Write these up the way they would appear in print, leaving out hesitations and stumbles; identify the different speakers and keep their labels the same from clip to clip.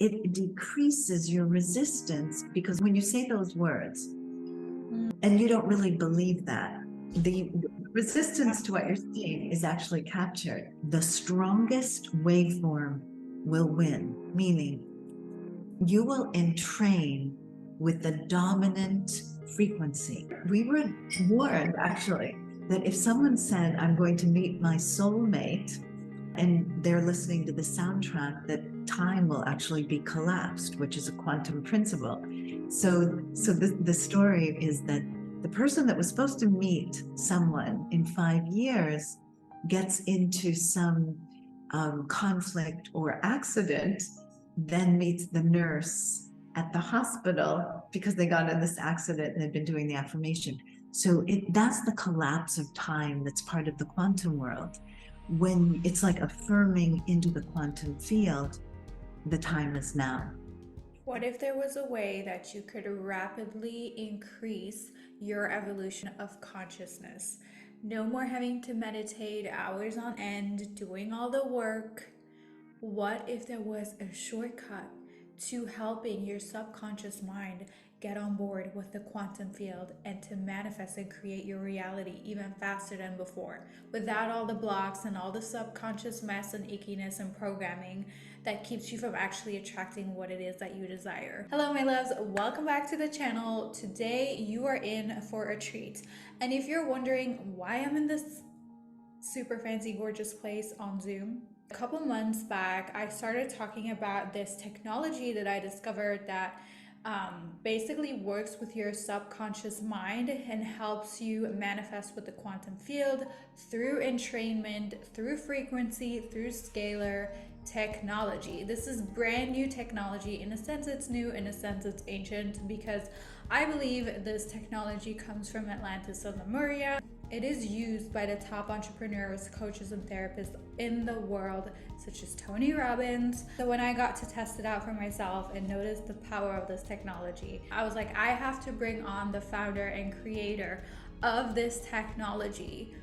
Speaker 1: it decreases your resistance, because when you say those words and you don't really believe that, the resistance to what you're saying is actually captured. The strongest waveform will win, meaning you will entrain with the dominant frequency. We were warned, actually, that if someone said, I'm going to meet my soulmate, and they're listening to the soundtrack, that time will actually be collapsed, which is a quantum principle. So the story is that the person that was supposed to meet someone in 5 years gets into some conflict or accident, then meets the nurse at the hospital because they got in this accident and had been doing the affirmation. So that's the collapse of time. That's part of the quantum world. When it's like affirming into the quantum field, the time is now.
Speaker 2: What if there was a way that you could rapidly increase your evolution of consciousness? No more having to meditate hours on end, doing all the work. What if there was a shortcut to helping your subconscious mind get on board with the quantum field and to manifest and create your reality even faster than before, without all the blocks and all the subconscious mess and ickiness and programming that keeps you from actually attracting what it is that you desire? Hello, my loves. Welcome back to the channel. Today, you are in for a treat. And if you're wondering why I'm in this super fancy, gorgeous place on Zoom, a couple months back, I started talking about this technology that I discovered that basically works with your subconscious mind and helps you manifest with the quantum field through entrainment, through frequency, through scalar technology. This is brand new technology. In a sense, it's new. In a sense, it's ancient, because I believe this technology comes from Atlantis and Lemuria. It is used by the top entrepreneurs, coaches, and therapists in the world, such as Tony Robbins. So when I got to test it out for myself and notice the power of this technology, I was like, I have to bring on the founder and creator of this technology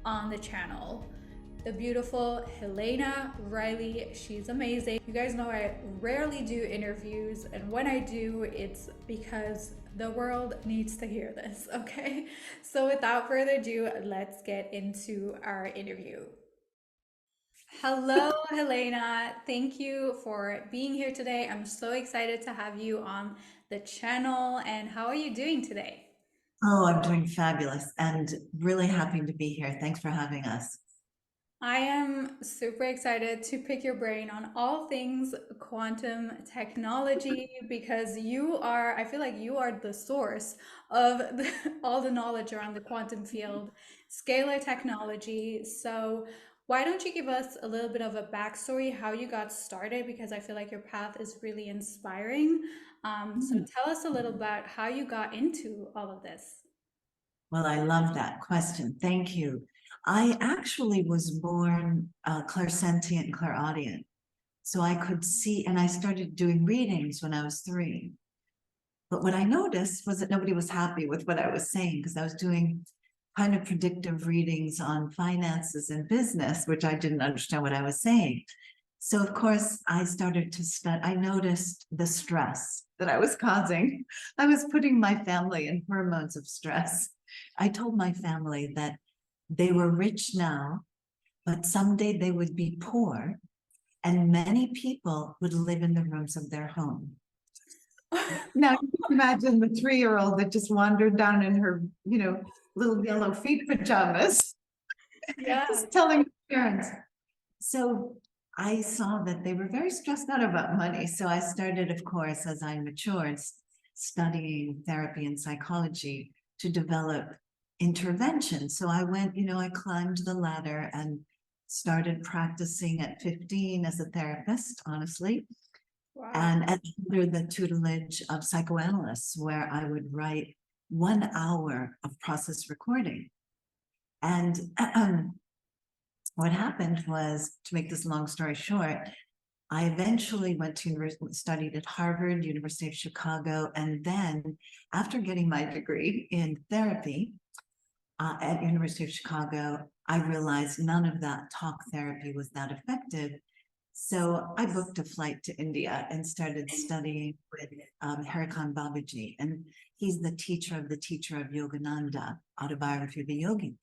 Speaker 2: on the channel, the beautiful Helena Rilley. She's amazing. You guys know I rarely do interviews, and when I do, it's because the world needs to hear this, okay? So without further ado, let's get into our interview. Hello, Helena. Thank you for being here today. I'm so excited to have you on the channel. And how are you doing today?
Speaker 1: Oh, I'm doing fabulous and really happy to be here. Thanks for having us.
Speaker 2: I am super excited to pick your brain on all things quantum technology, because I feel like you are the source of all the knowledge around the quantum field, scalar technology. So why don't you give us a little bit of a backstory, how you got started, because I feel like your path is really inspiring. So tell us a little about how you got into all of this.
Speaker 1: Well, I love that question. Thank you. I actually was born clairsentient and clairaudient. So I could see, and I started doing readings when I was 3. But what I noticed was that nobody was happy with what I was saying, because I was doing kind of predictive readings on finances and business, which I didn't understand what I was saying. So of course I started to study. I noticed the stress that I was causing. I was putting my family in hormones of stress. I told my family that they were rich now, but someday they would be poor, and many people would live in the rooms of their home. Now you can imagine the 3-year-old that just wandered down in her, little yellow feet pajamas,
Speaker 2: Yeah.
Speaker 1: just telling her parents. So I saw that they were very stressed out about money. So I started, of course, as I matured, studying therapy and psychology to develop intervention. So I went, I climbed the ladder and started practicing at 15 as a therapist, honestly.
Speaker 2: Wow.
Speaker 1: And under the tutelage of psychoanalysts, where I would write 1 hour of process recording. And what happened was, to make this long story short, I eventually went to university, studied at Harvard, University of Chicago, and then after getting my degree in therapy at University of Chicago, I realized none of that talk therapy was that effective. So I booked a flight to India and started studying with Harikan Babaji, and he's the teacher of Yogananda, Autobiography of a Yogi.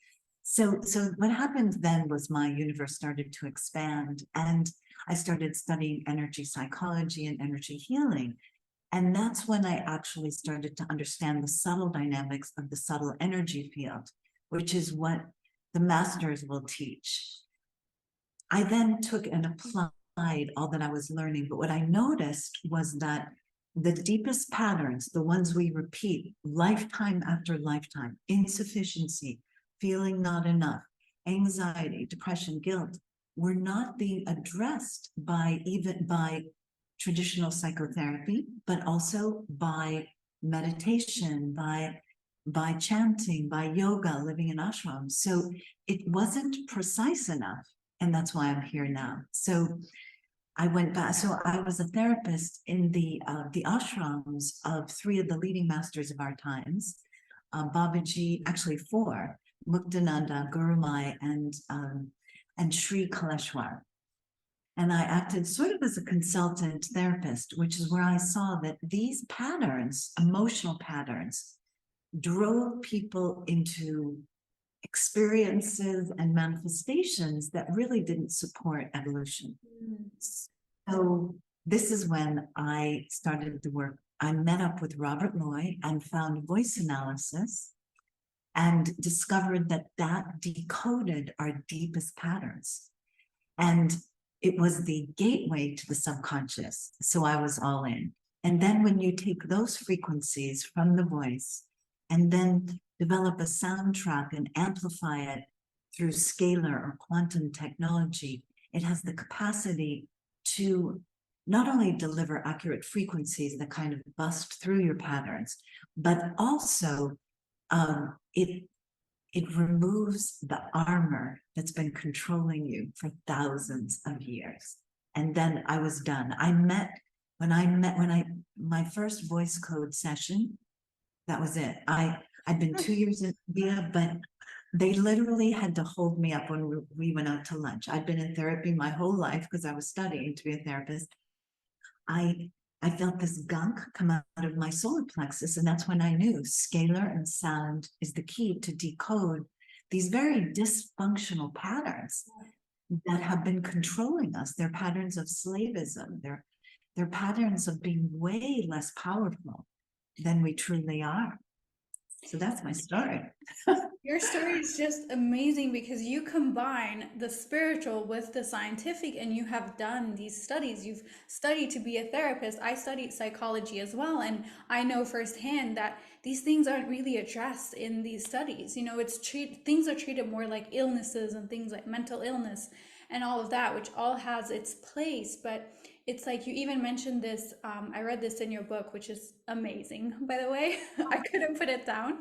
Speaker 1: So what happened then was my universe started to expand, and I started studying energy psychology and energy healing. And that's when I actually started to understand the subtle dynamics of the subtle energy field, which is what the masters will teach. I then took and applied all that I was learning, but what I noticed was that the deepest patterns, the ones we repeat lifetime after lifetime, insufficiency, feeling not enough, anxiety, depression, guilt, were not being addressed by traditional psychotherapy, but also by meditation, by chanting, by yoga, living in ashrams. So it wasn't precise enough. And that's why I'm here now. So I went back. So I was a therapist in the ashrams of three of the leading masters of our times, Babaji, actually four, Muktananda, Gurumai, and Sri Kaleshwar. And I acted sort of as a consultant therapist, which is where I saw that these patterns, emotional patterns, drove people into experiences and manifestations that really didn't support evolution. So this is when I started the work. I met up with Robert Loy and found voice analysis and discovered that that decoded our deepest patterns. And it was the gateway to the subconscious. So I was all in. And then when you take those frequencies from the voice and then develop a soundtrack and amplify it through scalar or quantum technology, it has the capacity to not only deliver accurate frequencies that kind of bust through your patterns, but also it removes the armor that's been controlling you for thousands of years. And then I was done. My first voice code session, that was it. I'd been 2 years in India, but they literally had to hold me up when we went out to lunch. I'd been in therapy my whole life because I was studying to be a therapist. I felt this gunk come out of my solar plexus, and that's when I knew scalar and sound is the key to decode these very dysfunctional patterns that have been controlling us. They're patterns of slavism. They're patterns of being way less powerful than we truly are. So that's my story.
Speaker 2: Your story is just amazing because you combine the spiritual with the scientific, and you have done these studies. You've studied to be a therapist. I studied psychology as well, and I know firsthand that these things aren't really addressed in these studies. You know, things are treated more like illnesses and things like mental illness and all of that, which all has its place. But it's like you even mentioned this. I read this in your book, which is amazing, by the way. I couldn't put it down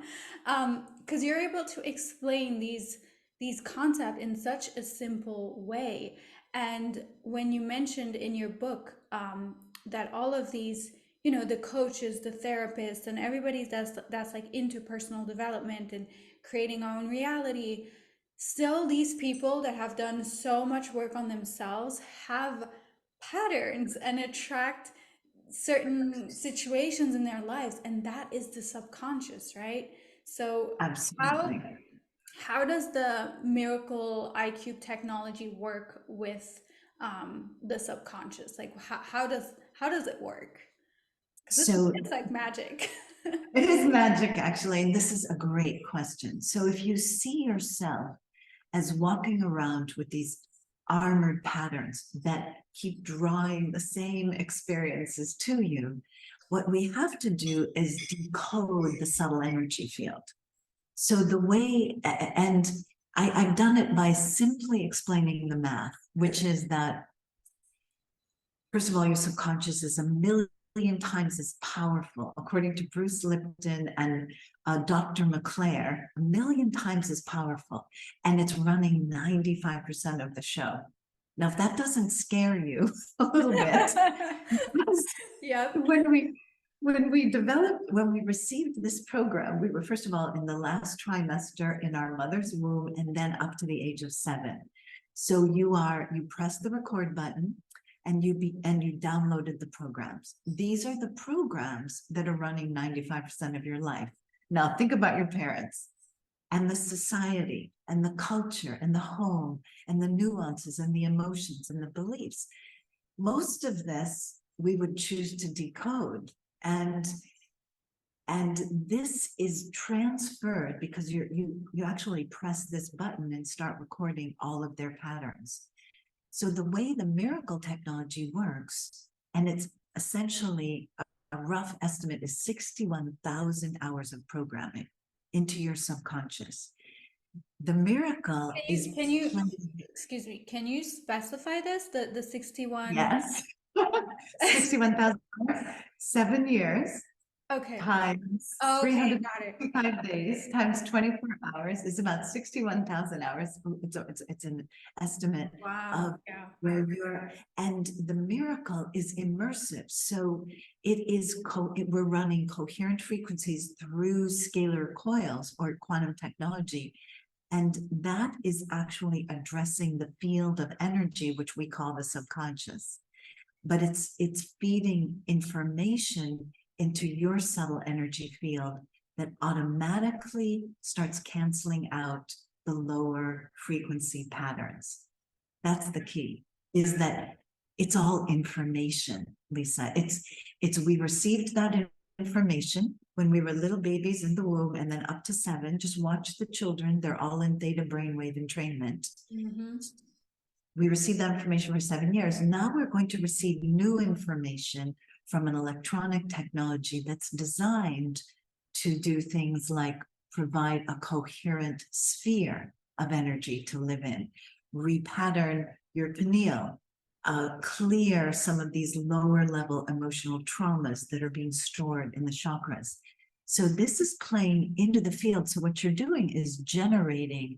Speaker 2: because you're able to explain these concepts in such a simple way. And when you mentioned in your book that all of these, you know, the coaches, the therapists, and everybody that's like into personal development and creating our own reality, still these people that have done so much work on themselves have patterns and attract certain situations in their lives, and that is the subconscious, right? So how
Speaker 1: Absolutely.
Speaker 2: how does the miracle IQ technology work with the subconscious? Like how does it work? Because
Speaker 1: So
Speaker 2: it's like magic.
Speaker 1: it is magic, actually, and this is a great question. So if you see yourself as walking around with these armored patterns that keep drawing the same experiences to you, what we have to do is decode the subtle energy field. So the way, and I've done it by simply explaining the math, which is that, first of all, your subconscious is a million times as powerful, according to Bruce Lipton and Dr. McClare, a million times as powerful, and it's running 95% of the show. Now, if that doesn't scare you a little bit,
Speaker 2: Yep.
Speaker 1: when we received this program, we were first of all in the last trimester in our mother's womb, and then up to the age of 7. So you press the record button, and you downloaded the programs. These are the programs that are running 95% of your life. Now think about your parents and the society and the culture and the home and the nuances and the emotions and the beliefs. Most of this we would choose to decode, and this is transferred because you actually press this button and start recording all of their patterns. So the way the miracle technology works, and it's essentially a rough estimate, is 61,000 hours of programming into your subconscious. The miracle is
Speaker 2: excuse me, can you specify this? The 61?
Speaker 1: yes, 61,000 hours, 7 years.
Speaker 2: Okay.
Speaker 1: Times
Speaker 2: Okay, got it.
Speaker 1: 365 days times 24 hours is about 61,000 hours. It's an estimate
Speaker 2: Wow.
Speaker 1: of
Speaker 2: Yeah.
Speaker 1: where you're, and the miracle is immersive. So it is, we're running coherent frequencies through scalar coils or quantum technology. And that is actually addressing the field of energy, which we call the subconscious. But it's feeding information into your subtle energy field that automatically starts canceling out the lower frequency patterns. That's the key, is that it's all information, Lisa. It's we received that information when we were little babies in the womb, and then up to 7. Just watch the children. They're all in theta brainwave entrainment.
Speaker 2: Mm-hmm.
Speaker 1: We received that information for 7 years. Now we're going to receive new information from an electronic technology that's designed to do things like provide a coherent sphere of energy to live in, repattern your pineal, clear some of these lower level emotional traumas that are being stored in the chakras. So this is playing into the field. So what you're doing is generating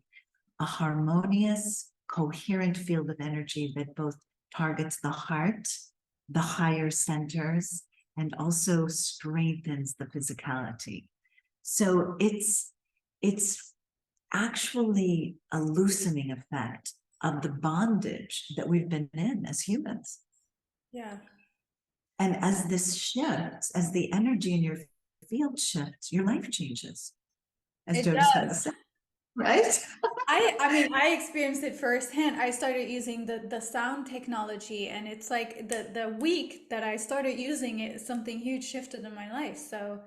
Speaker 1: a harmonious, coherent field of energy that both targets the heart, the higher centers, and also strengthens the physicality. So it's actually a loosening effect of the bondage that we've been in as humans.
Speaker 2: Yeah.
Speaker 1: And as this shifts, as the energy in your field shifts, your life changes. As Joe just had to say, right?
Speaker 2: I mean, I experienced it firsthand. I started using the sound technology, and it's like the week that I started using it, something huge shifted in my life. So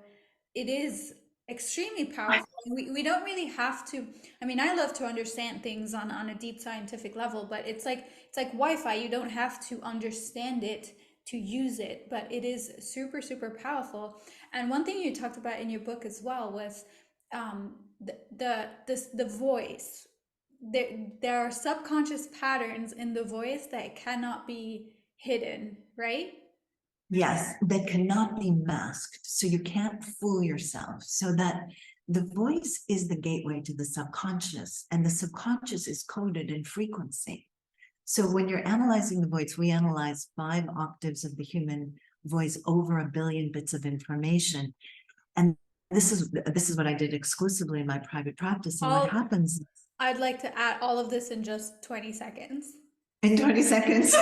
Speaker 2: it is extremely powerful. We don't really have to. I mean, I love to understand things on a deep scientific level, but it's like Wi-Fi. You don't have to understand it to use it, but it is super, super powerful. And one thing you talked about in your book as well was the voice. There are subconscious patterns in the voice that cannot be hidden, right?
Speaker 1: Yes, that cannot be masked. So you can't fool yourself. So that the voice is the gateway to the subconscious, and the subconscious is coded in frequency. So when you're analyzing the voice, we analyze 5 octaves of the human voice, over 1 billion bits of information. And this is what I did exclusively in my private practice. And what happens
Speaker 2: I'd like to add all of this in just 20 seconds.
Speaker 1: in 20 seconds.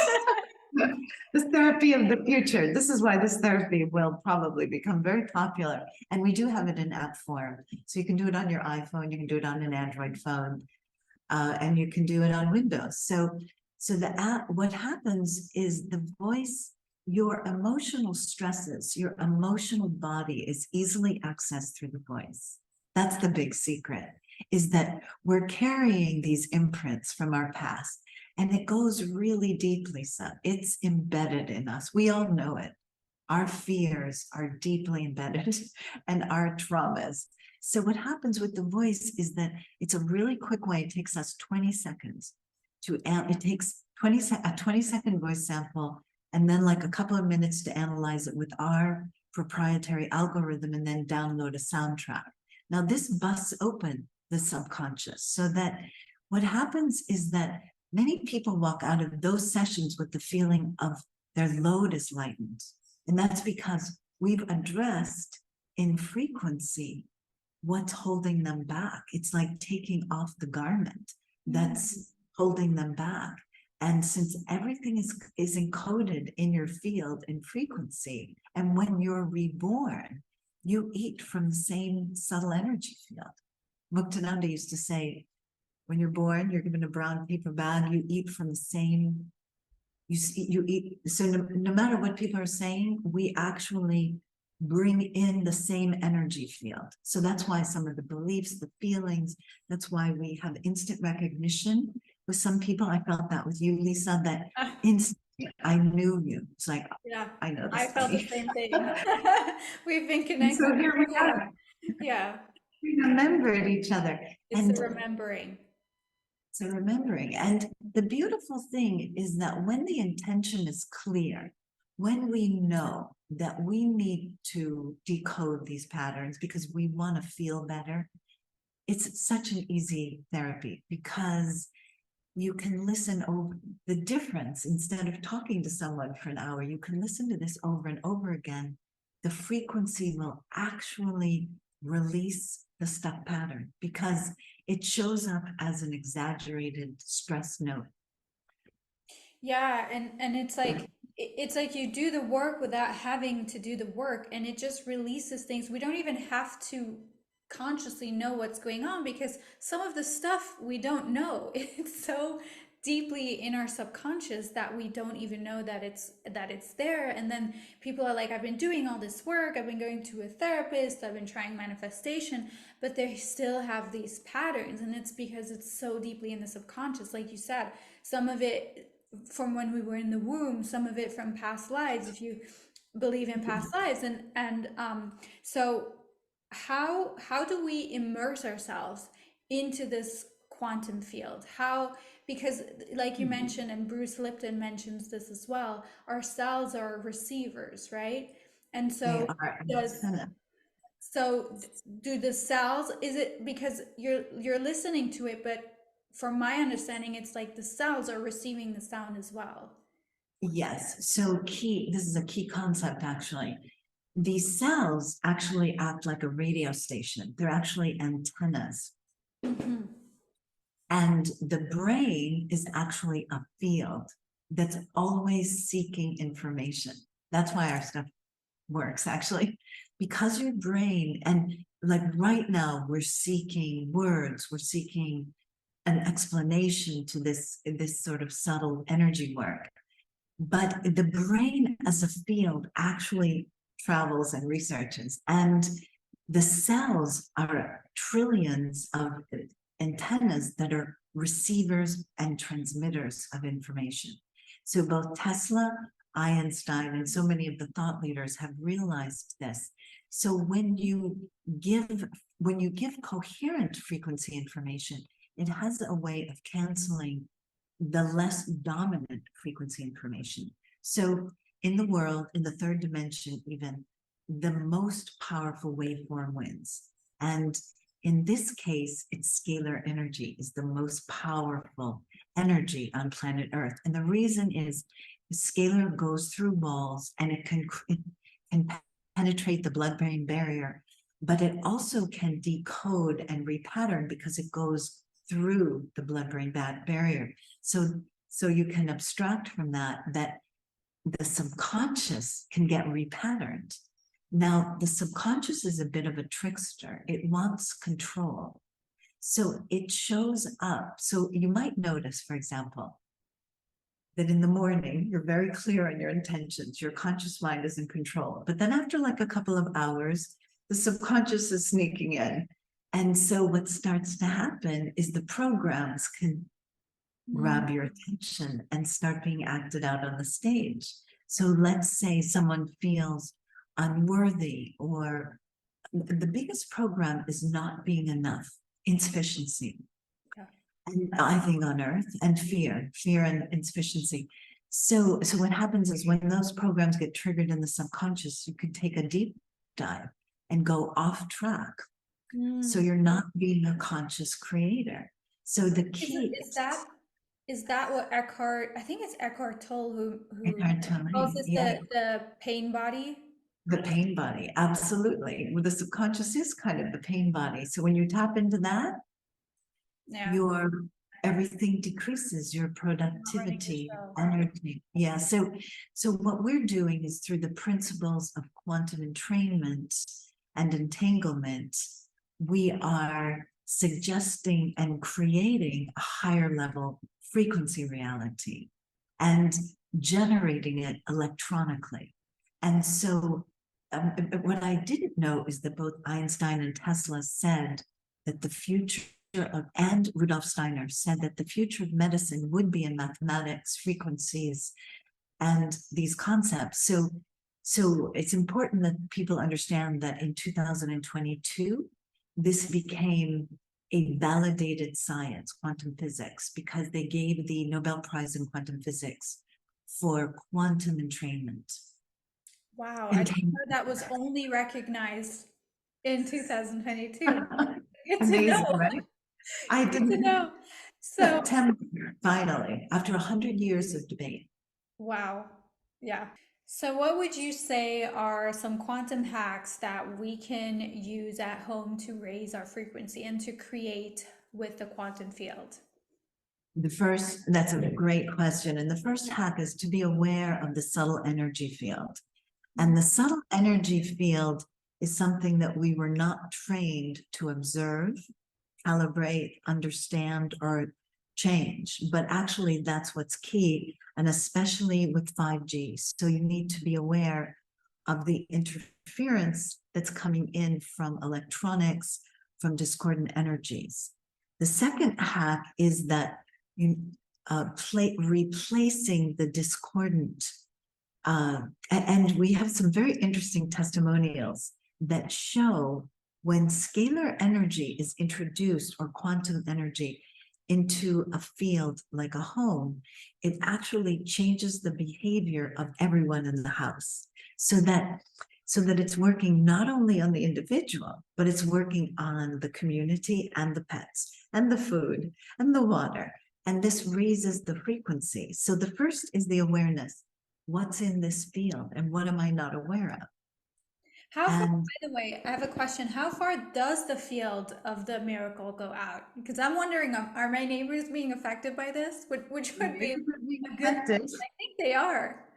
Speaker 1: This therapy of the future. This is why this therapy will probably become very popular. And we do have it in app form. So you can do it on your iPhone, you can do it on an Android phone, and you can do it on Windows. So the app, what happens is the voice, your emotional stresses, your emotional body is easily accessed through the voice. That's the big secret, is that we're carrying these imprints from our past. And it goes really deep, Lisa. It's embedded in us. We all know it. Our fears are deeply embedded and our traumas. So what happens with the voice is that it's a really quick way. It takes us 20 seconds it takes a 20-second voice sample, and then like a couple of minutes to analyze it with our proprietary algorithm, and then download a soundtrack. Now this busts open the subconscious, so that what happens is that many people walk out of those sessions with the feeling of their load is lightened. And that's because we've addressed in frequency what's holding them back. It's like taking off the garment that's holding them back. And since everything is encoded in your field in frequency, and when you're reborn, you eat from the same subtle energy field. Muktananda used to say, when you're born, you're given a brown paper bag, you eat from the same, you eat. So no matter what people are saying, we actually bring in the same energy field. So that's why some of the beliefs, the feelings, that's why we have instant recognition. With some people, I felt that with you, Lisa, that instant, I knew you. It's like,
Speaker 2: Yeah,
Speaker 1: I know
Speaker 2: I
Speaker 1: this
Speaker 2: felt the
Speaker 1: lady.
Speaker 2: same thing. We've been
Speaker 1: And
Speaker 2: connected.
Speaker 1: so here we
Speaker 2: Yeah,
Speaker 1: are.
Speaker 2: yeah.
Speaker 1: We remembered each other.
Speaker 2: It's the
Speaker 1: And
Speaker 2: remembering.
Speaker 1: so remembering. And the beautiful thing is that when the intention is clear, when we know that we need to decode these patterns because we want to feel better, it's such an easy therapy because you can listen over the difference. Instead of talking to someone for an hour, you can listen to this over and over again. The frequency will actually release the stuck pattern because it shows up as an exaggerated stress note.
Speaker 2: Yeah, and it's like you do the work without having to do the work, and it just releases things. We don't even have to consciously know what's going on because some of the stuff we don't know. It's so deeply in our subconscious that we don't even know that it's there. And then people are like, I've been doing all this work, I've been going to a therapist, I've been trying manifestation, but they still have these patterns, and it's because it's so deeply in the subconscious. Like you said, some of it from when we were in the womb, some of it from past lives, if you believe in past lives. And so how do we immerse ourselves into this quantum field? How, because like you mentioned, and Bruce Lipton mentions this as well, our cells are receivers, right? And
Speaker 1: They
Speaker 2: so
Speaker 1: are
Speaker 2: does
Speaker 1: antenna.
Speaker 2: so do the cells, is it because you're listening to it, but from my understanding, it's like the cells are receiving the sound as well.
Speaker 1: Yes. So this is a key concept actually. These cells actually act like a radio station. They're actually antennas.
Speaker 2: Mm-hmm.
Speaker 1: And the brain is actually a field that's always seeking information. That's why our stuff works actually, because your brain, and like right now, we're seeking words, we're seeking an explanation to this sort of subtle energy work. But the brain as a field actually travels and researches, and the cells are trillions of antennas that are receivers and transmitters of information. So both Tesla, Einstein, and so many of the thought leaders have realized this. So when you give coherent frequency information, it has a way of canceling the less dominant frequency information. So in the world, in the third dimension, even the most powerful waveform wins. And in this case, it's scalar energy is the most powerful energy on planet Earth. And the reason is scalar goes through walls and it can penetrate the blood-brain barrier, but it also can decode and repattern because it goes through the blood-brain barrier. So you can abstract from that the subconscious can get repatterned. Now, the subconscious is a bit of a trickster. It wants control. So it shows up. So you might notice, for example, that in the morning, you're very clear on your intentions. Your conscious mind is in control. But then after like a couple of hours, the subconscious is sneaking in. And so what starts to happen is the programs can grab your attention and start being acted out on the stage. So let's say someone feels unworthy, or the biggest program is not being enough, insufficiency.
Speaker 2: Yeah.
Speaker 1: And I think on earth, and fear and insufficiency. So what happens is when those programs get triggered in the subconscious, you can take a deep dive and go off track. So you're not being a conscious creator. So the key
Speaker 2: Is that what Eckhart, I think it's Eckhart Tolle who
Speaker 1: Eckhart
Speaker 2: calls
Speaker 1: Tolle,
Speaker 2: this
Speaker 1: yeah,
Speaker 2: the pain body?
Speaker 1: the pain body, absolutely. Well, the subconscious is kind of the pain body. So when you tap into that,
Speaker 2: Yeah.
Speaker 1: you're everything decreases, your
Speaker 2: Not running the
Speaker 1: productivity,
Speaker 2: show.
Speaker 1: energy. Yeah. So what we're doing is through the principles of quantum entrainment and entanglement, we are suggesting and creating a higher level frequency reality and generating it electronically. And so what I didn't know is that both Einstein and Tesla said that the future and Rudolf Steiner said that the future of medicine would be in mathematics, frequencies, and these concepts. So it's important that people understand that in 2022, this became a validated science, quantum physics, because they gave the Nobel Prize in quantum physics for quantum entrainment.
Speaker 2: Wow, I didn't know that was only recognized in 2022. Good to know.
Speaker 1: Amazing, right? I
Speaker 2: Good to
Speaker 1: didn't.
Speaker 2: know. So,
Speaker 1: September, finally, after 100 years of debate.
Speaker 2: wow. Yeah. So, what would you say are some quantum hacks that we can use at home to raise our frequency and to create with the quantum field?
Speaker 1: That's a great question. And the first hack is to be aware of the subtle energy field. And the subtle energy field is something that we were not trained to observe, calibrate, understand, or change. But actually, that's what's key, and especially with 5G. So you need to be aware of the interference that's coming in from electronics, from discordant energies. The second hack is that you replacing the discordant. And we have some very interesting testimonials that show when scalar energy is introduced, or quantum energy, into a field like a home, it actually changes the behavior of everyone in the house, so that it's working not only on the individual, but it's working on the community and the pets and the food and the water. And this raises the frequency. So the first is the awareness. What's in this field and what am I not aware of?
Speaker 2: How far,
Speaker 1: And
Speaker 2: by the way, I have a question. How far does the field of the miracle go out? Because I'm wondering, are my neighbors being affected by this? Which would be a good, I think they are.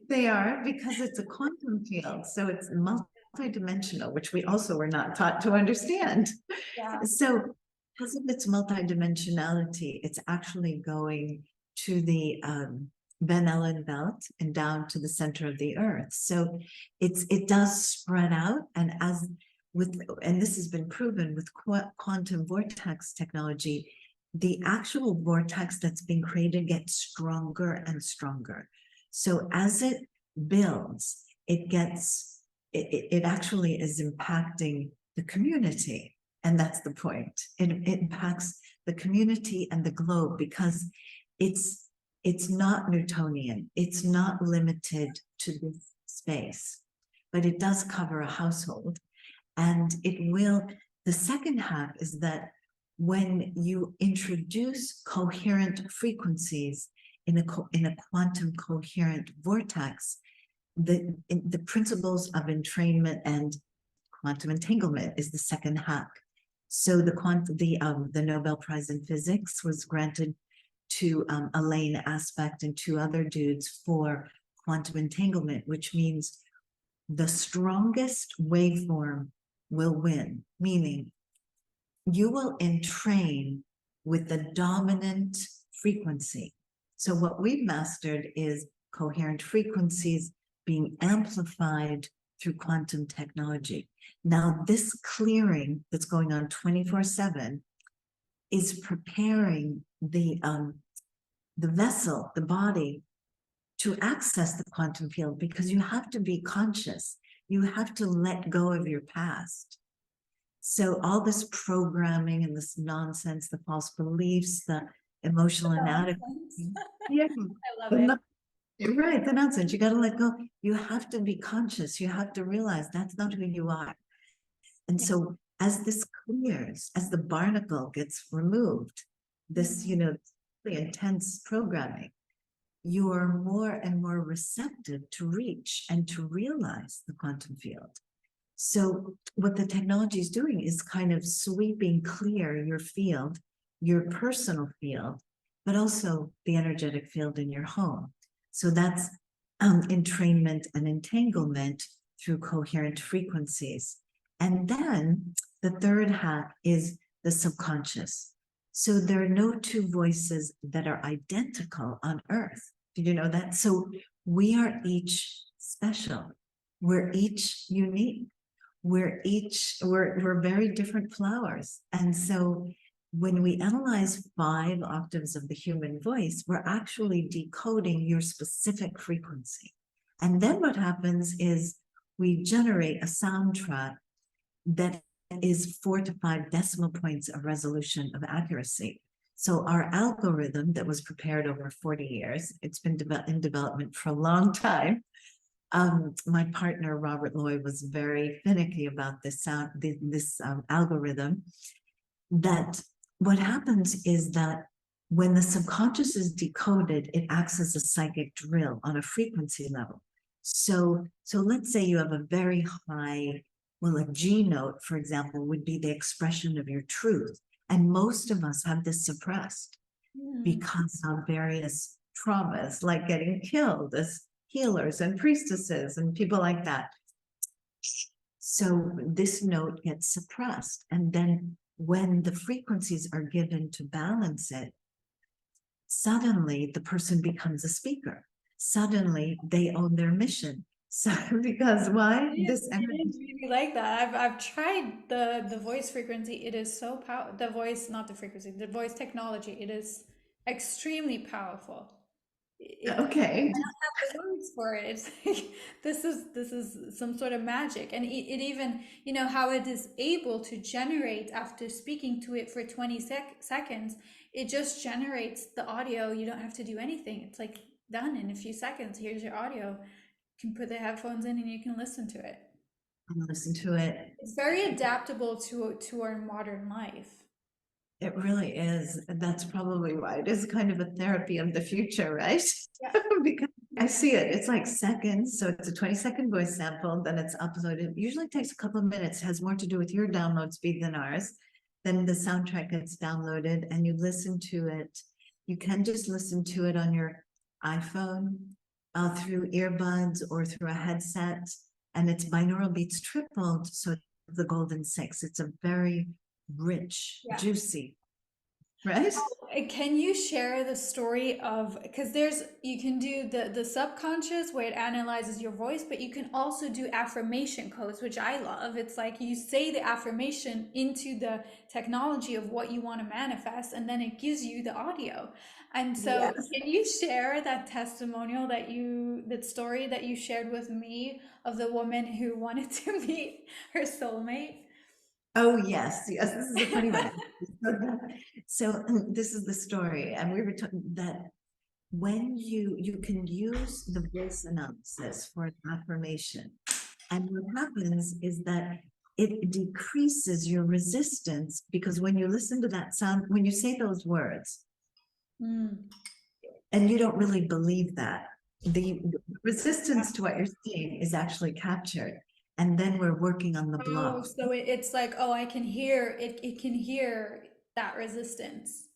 Speaker 1: they are, because it's a quantum field. So it's multidimensional, which we also were not taught to understand.
Speaker 2: Yeah.
Speaker 1: So because of its multidimensionality, it's actually going to the Van Allen belt and down to the center of the earth. So it does spread out, and and this has been proven with quantum vortex technology, the actual vortex that's being created gets stronger and stronger. So as it builds, it actually is impacting the community. And that's the point. It impacts the community and the globe, because it's not Newtonian. It's not limited to this space, but it does cover a household. And the second hack is that when you introduce coherent frequencies in a quantum coherent vortex, the principles of entrainment and quantum entanglement is the second hack. So the Nobel Prize in Physics was granted to Elaine Aspect and two other dudes for quantum entanglement, which means the strongest waveform will win, meaning you will entrain with the dominant frequency. So what we've mastered is coherent frequencies being amplified through quantum technology. Now, this clearing that's going on 24/7 is preparing the vessel, the body, to access the quantum field, because you have to be conscious. You have to let go of your past. So all this programming and this nonsense, the false beliefs, the emotional inadequacy. Yeah,
Speaker 2: I love it.
Speaker 1: you're right, the nonsense. You got to let go. You have to be conscious. You have to realize that's not who you are. And so as this clears, as the barnacle gets removed, this, really intense programming, you are more and more receptive to reach and to realize the quantum field. So what the technology is doing is kind of sweeping clear your field your personal field, but also the energetic field in your home. So that's entrainment and entanglement through coherent frequencies. And then the third hat is the subconscious. So there are no two voices that are identical on earth. Did you know that? So we are each special. We're each unique. We're very different flowers. And so when we analyze 5 octaves of the human voice, we're actually decoding your specific frequency. And then what happens is we generate a soundtrack that is 4 to 5 decimal points of resolution of accuracy. So our algorithm that was prepared over 40 years, it's been in development for a long time. My partner, Robert Lloyd, was very finicky about this algorithm. That what happens is that when the subconscious is decoded, it acts as a psychic drill on a frequency level. So let's say you have a very high, well, a G note, for example, would be the expression of your truth. And most of us have this suppressed because of various traumas, like getting killed as healers and priestesses and people like that. So this note gets suppressed. And then when the frequencies are given to balance it, suddenly the person becomes a speaker. Suddenly they own their mission. So because why? This
Speaker 2: It is really like that. I've tried the voice frequency. It is so powerful. The voice, not the frequency, the voice technology. It is extremely powerful.
Speaker 1: Okay.
Speaker 2: I don't have the words for it. It's like this is some sort of magic, and it even how it is able to generate after speaking to it for 20 seconds. It just generates the audio. You don't have to do anything. It's like done in a few seconds. Here's your audio. You can put the headphones in and you can listen to it.
Speaker 1: Listen to it.
Speaker 2: It's very adaptable to our modern life.
Speaker 1: It really is. And that's probably why it is kind of a therapy of the future, right?
Speaker 2: Yeah.
Speaker 1: Because I see it. It's like seconds. So it's a 20-second voice sample, then it's uploaded. Usually takes a couple of minutes, has more to do with your download speed than ours. Then the soundtrack gets downloaded and you listen to it. You can just listen to it on your iPhone through earbuds or through a headset. And its binaural beats tripled. So the golden 6. It's a very rich,
Speaker 2: Yeah.
Speaker 1: juicy, right?
Speaker 2: Can you share the story of, because you can do the subconscious where it analyzes your voice, but you can also do affirmation codes, which I love. It's like you say the affirmation into the technology of what you want to manifest, and then it gives you the audio. And so
Speaker 1: Yes.
Speaker 2: can you share that testimonial that story that you shared with me of the woman who wanted to meet her soulmate?
Speaker 1: Oh, yes. Yes. This is a funny one. So this is the story. And we were talking that when you can use the voice analysis for an affirmation. And what happens is that it decreases your resistance because when you listen to that sound, when you say those words, and you don't really believe that, the resistance to what you're saying is actually captured. And then we're working on the
Speaker 2: Oh,
Speaker 1: block.
Speaker 2: so it's like, oh, I can hear it, it can hear that resistance.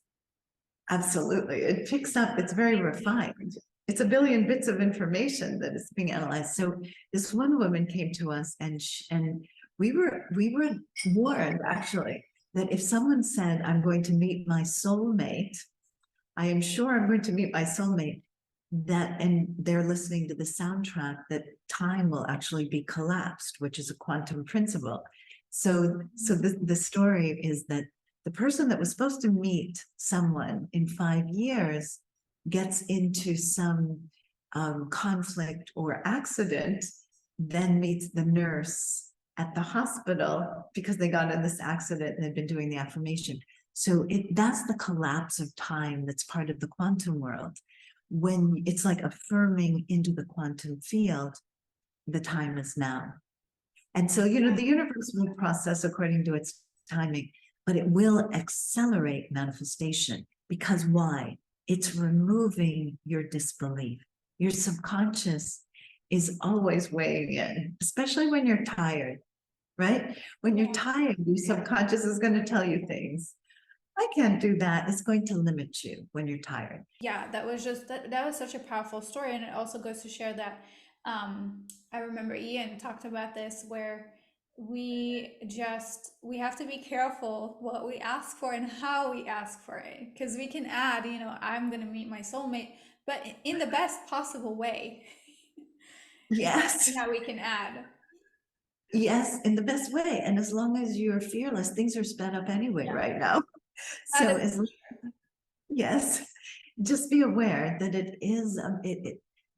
Speaker 1: Absolutely. It picks up, it's very refined. It's a billion bits of information that is being analyzed. So this one woman came to us and we were warned actually that if someone said, I'm going to meet my soulmate, I am sure I'm going to meet my soulmate, that and they're listening to the soundtrack, that time will actually be collapsed, which is a quantum principle. So the story is that the person that was supposed to meet someone in 5 years gets into some conflict or accident, then meets the nurse at the hospital because they got in this accident and they've been doing the affirmation. So that's the collapse of time that's part of the quantum world. When it's like affirming into the quantum field, the time is now. And so, the universe will process according to its timing, but it will accelerate manifestation because why? It's removing your disbelief. Your subconscious is always weighing in, especially when you're tired, right? When you're tired, your subconscious is going to tell you things. I can't do that. It's going to limit you when you're tired.
Speaker 2: Yeah, that was just that was such a powerful story, and it also goes to share that I remember Ian talked about this where we have to be careful what we ask for and how we ask for it, because we can add, I'm going to meet my soulmate, but in the best possible way.
Speaker 1: Yes.
Speaker 2: How we can add.
Speaker 1: Yes, in the best way. And as long as you're fearless, things are sped up anyway right now.
Speaker 2: That
Speaker 1: So
Speaker 2: is
Speaker 1: as yes, just be aware that it is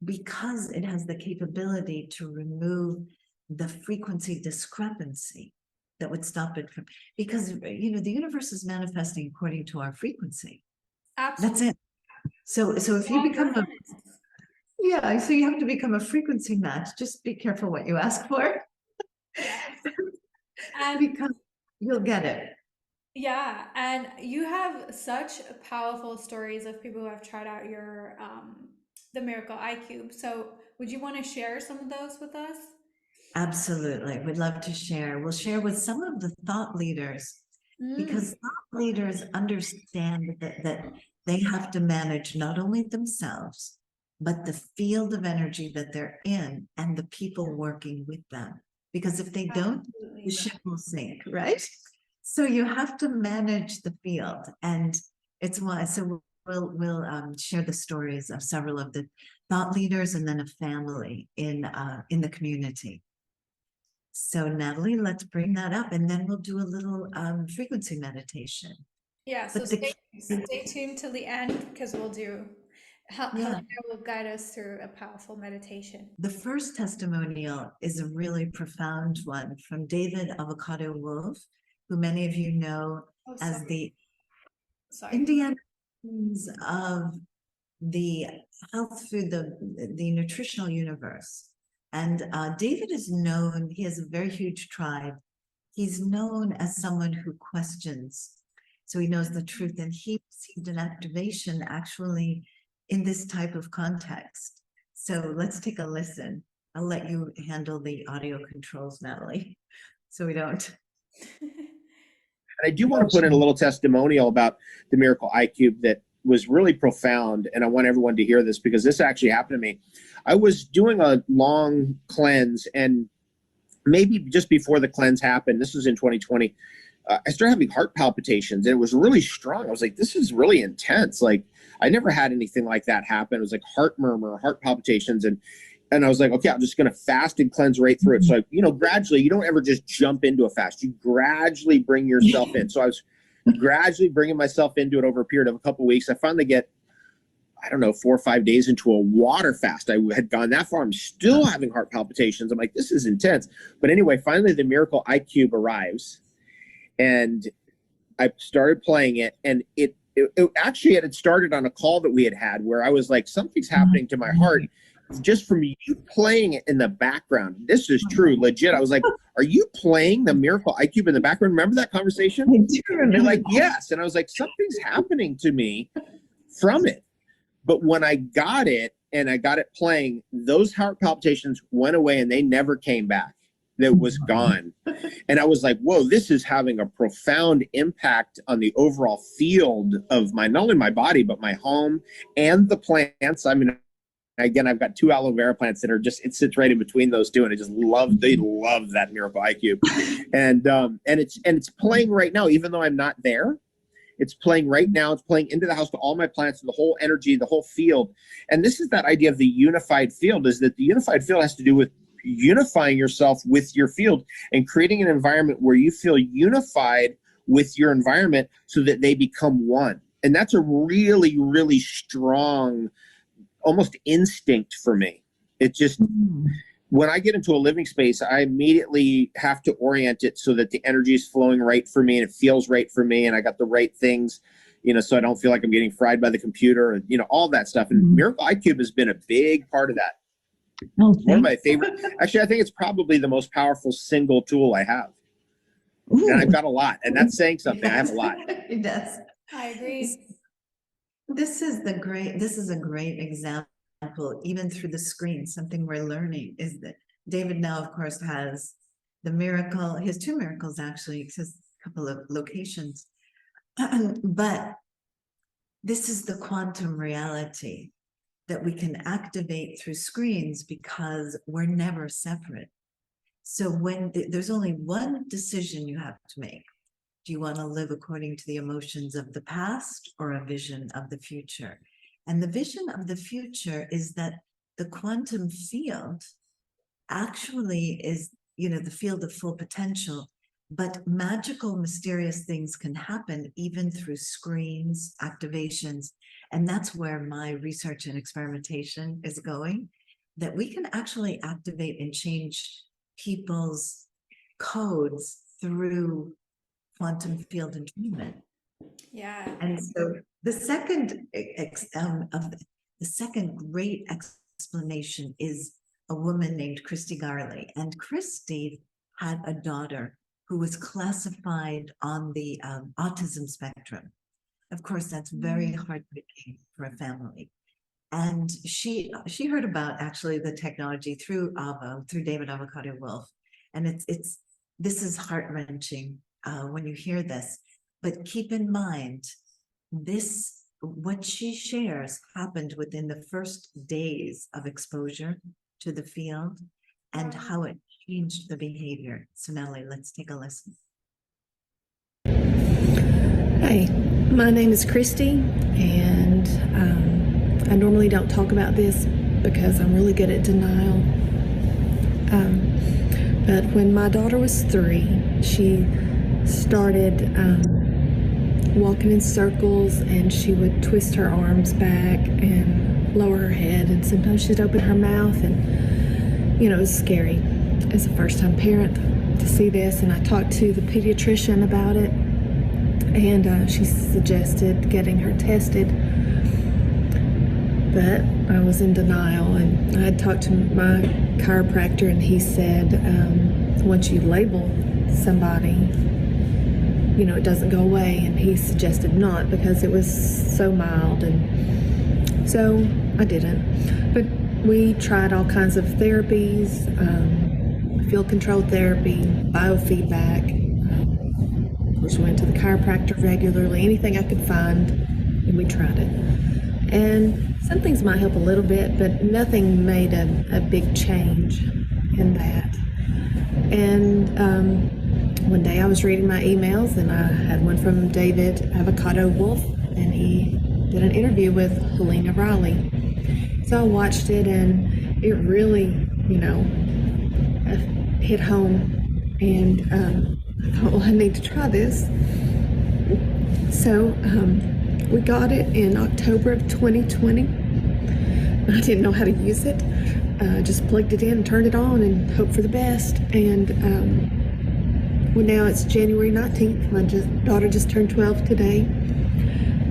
Speaker 1: because it has the capability to remove the frequency discrepancy that would stop it from, because the universe is manifesting according to our frequency.
Speaker 2: absolutely.
Speaker 1: That's it. So if you become a yeah, so you have to become a frequency match. Just be careful what you ask for.
Speaker 2: Yeah. And
Speaker 1: Because you'll get it.
Speaker 2: yeah, and you have such powerful stories of people who have tried out your the Miracle Eye Cube. So would you want to share some of those with us?
Speaker 1: Absolutely. We'd love to share. We'll share with some of the thought leaders,
Speaker 2: Mm,
Speaker 1: because thought leaders understand that they have to manage not only themselves, but the field of energy that they're in and the people working with them. Because if they don't, the
Speaker 2: absolutely.
Speaker 1: ship will sink, right? So you have to manage the field. And it's why, so we'll share the stories of several of the thought leaders and then a family in the community. So Natalie, let's bring that up, and then we'll do a little frequency meditation.
Speaker 2: Yeah, so
Speaker 1: But the
Speaker 2: stay tuned till the end because we'll do
Speaker 1: yeah,
Speaker 2: Helena will guide us through a powerful meditation.
Speaker 1: the first testimonial is a really profound one from David Avocado Wolf, who many of you know
Speaker 2: Oh,
Speaker 1: as
Speaker 2: sorry.
Speaker 1: the
Speaker 2: Sorry.
Speaker 1: Indiana of the health food, the nutritional universe. And David is known, he has a very huge tribe. He's known as someone who questions. So he knows the truth, and he received an activation actually in this type of context. So let's take a listen. I'll let you handle the audio controls, Natalie, so we don't.
Speaker 3: And I do want to put in a little testimonial about the Miracle Eye Cube that was really profound. And I want everyone to hear this because this actually happened to me. I was doing a long cleanse, and maybe just before the cleanse happened, this was in 2020, I started having heart palpitations, and it was really strong. I was like, this is really intense. Like, I never had anything like that happen. It was like heart murmur, heart palpitations. And I was like, okay, I'm just going to fast and cleanse right through it. So, gradually, you don't ever just jump into a fast. You gradually bring yourself in. So I was gradually bringing myself into it over a period of a couple of weeks. I finally get, I don't know, 4 or 5 days into a water fast. I had gone that far. I'm still having heart palpitations. I'm like, this is intense. But anyway, finally, the Miracle Eye Cube arrives. And I started playing it. And it actually had started on a call that we had where I was like, something's happening to my heart just from you playing it in the background. This is true, legit. I was like, are you playing the Miracle Eye Cube in the background? Remember that conversation?
Speaker 1: I do remember.
Speaker 3: They're like, yes. And I was like, something's happening to me from it. But when I got it and I got it playing, those heart palpitations went away and they never came back. That was gone. And I was like, whoa, this is having a profound impact on the overall field of not only my body, but my home and the plants. I mean, again, I've got 2 aloe vera plants that are it sits right in between those two. And they love that Miracle Eye Cube. And it's playing right now, even though I'm not there. It's playing right now. It's playing into the house to all my plants, the whole energy, the whole field. And this is that idea of the unified field, is that the unified field has to do with unifying yourself with your field and creating an environment where you feel unified with your environment so that they become one. And that's a really, really strong, almost instinct for me. It just, when I get into a living space, I immediately have to orient it so that the energy is flowing right for me and it feels right for me. And I got the right things, so I don't feel like I'm getting fried by the computer and, all that stuff. And Miracle Eye Cube has been a big part of that. One of my favorite. Actually, I think it's probably the most powerful single tool I have. Ooh. And I've got a lot, and that's saying something. I have a lot.
Speaker 1: It does.
Speaker 2: I agree.
Speaker 1: This is a great example, even through the screen. Something we're learning is that David now, of course, has the miracle. He has 2 miracles, actually. He has a couple of locations. But this is the quantum reality that we can activate through screens because we're never separate. So when there's only one decision you have to make, do you want to live according to the emotions of the past or a vision of the future? And the vision of the future is that the quantum field actually is, the field of full potential, but magical, mysterious things can happen even through screens, activations. And that's where my research and experimentation is going, that we can actually activate and change people's codes through quantum field entrainment.
Speaker 2: Yeah.
Speaker 1: And so the second the second great explanation is a woman named Christy Garley. And Christy had a daughter who was classified on the autism spectrum. Of course, that's very heartbreaking for a family. And she heard about actually the technology through David Avocado Wolf. And this is heart-wrenching when you hear this. But keep in mind, what she shares happened within the first days of exposure to the field and how it changed the behavior. So Natalie, let's take a listen.
Speaker 4: Hey, my name is Christy, and I normally don't talk about this because I'm really good at denial. But when my daughter was 3, she started walking in circles, and she would twist her arms back and lower her head, and sometimes she'd open her mouth, and it was scary as a first-time parent to see this. And I talked to the pediatrician about it, and she suggested getting her tested, but I was in denial. And I had talked to my chiropractor, and he said once you label somebody, it doesn't go away, and he suggested not because it was so mild. And so I didn't, but we tried all kinds of therapies, field control therapy, biofeedback. Of course, we went to the chiropractor regularly, anything I could find, and we tried it. And some things might help a little bit, but nothing made a big change in that. And one day I was reading my emails, and I had one from David Avocado Wolf, and he did an interview with Helena Rilley. So I watched it, and it really, hit home. And I thought, well, I need to try this. So we got it in October of 2020. I didn't know how to use it. Just plugged it in and turned it on and hoped for the best. And well, now it's January 19th. My daughter just turned 12 today.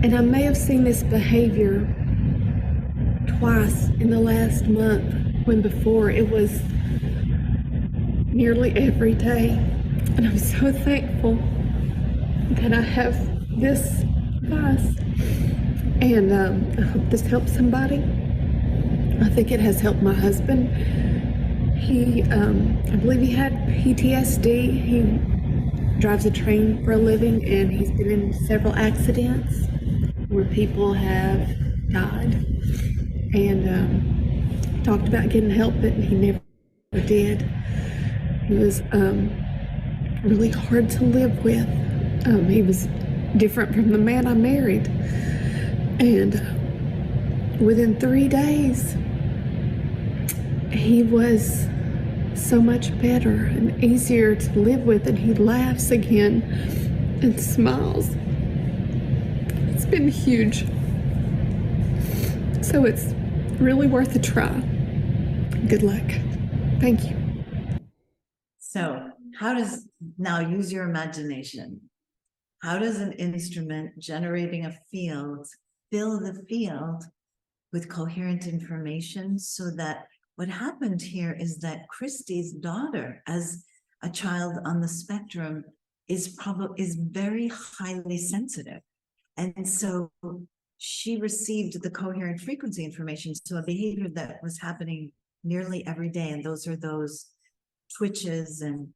Speaker 4: And I may have seen this behavior twice in the last month, when before it was nearly every day. And I'm so thankful that I have this advice. And I hope this helps somebody. I think it has helped my husband. He, I believe he had PTSD. He drives a train for a living, and he's been in several accidents where people have died. And talked about getting help, but he never did. He was really hard to live with. He was different from the man I married. And within 3 days, he was so much better and easier to live with, and he laughs again and smiles. It's been huge. So it's really worth a try. Good luck. Thank you.
Speaker 1: So now use your imagination. How does an instrument generating a field fill the field with coherent information, so that what happened here is that Christy's daughter, as a child on the spectrum, is very highly sensitive. And so she received the coherent frequency information, so a behavior that was happening nearly every day. And those are those twitches and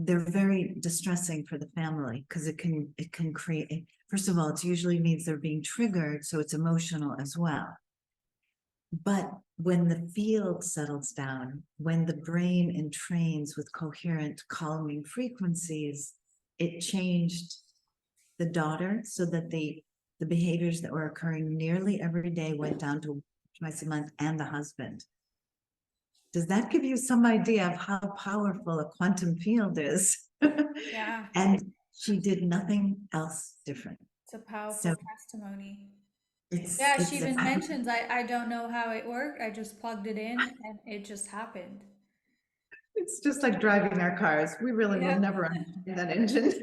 Speaker 1: they're very distressing for the family because it can create, first of all, it usually means they're being triggered, so it's emotional as well. But when the field settles down, when the brain entrains with coherent calming frequencies, it changed the daughter so that the behaviors that were occurring nearly every day went down to twice a month, and the husband. Does that give you some idea of how powerful a quantum field is?
Speaker 2: Yeah.
Speaker 1: And she did nothing else different.
Speaker 2: It's a powerful
Speaker 1: So
Speaker 2: testimony.
Speaker 1: it's
Speaker 2: Yeah, she
Speaker 1: it's a
Speaker 2: even mentions, I don't know how it worked. I just plugged it in and it just happened.
Speaker 1: it's just like driving our cars. We really will
Speaker 2: Yep.
Speaker 1: never understand that engine.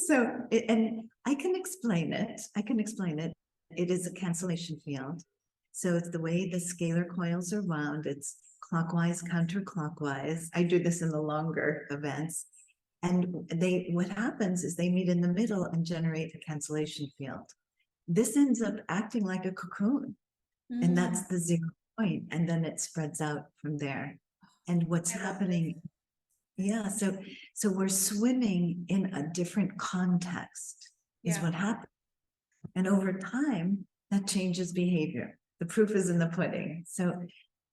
Speaker 1: So, and I can explain it. I can explain it. It is a cancellation field. So it's the way the scalar coils are wound. It's clockwise, counterclockwise. I do this in the longer events. And what happens is they meet in the middle and generate a cancellation field. This ends up acting like a cocoon. And that's the 0 point. And then it spreads out from there. And what's happening, yeah, so we're swimming in a different context is what happens. And over time, that changes behavior. The proof is in the pudding. So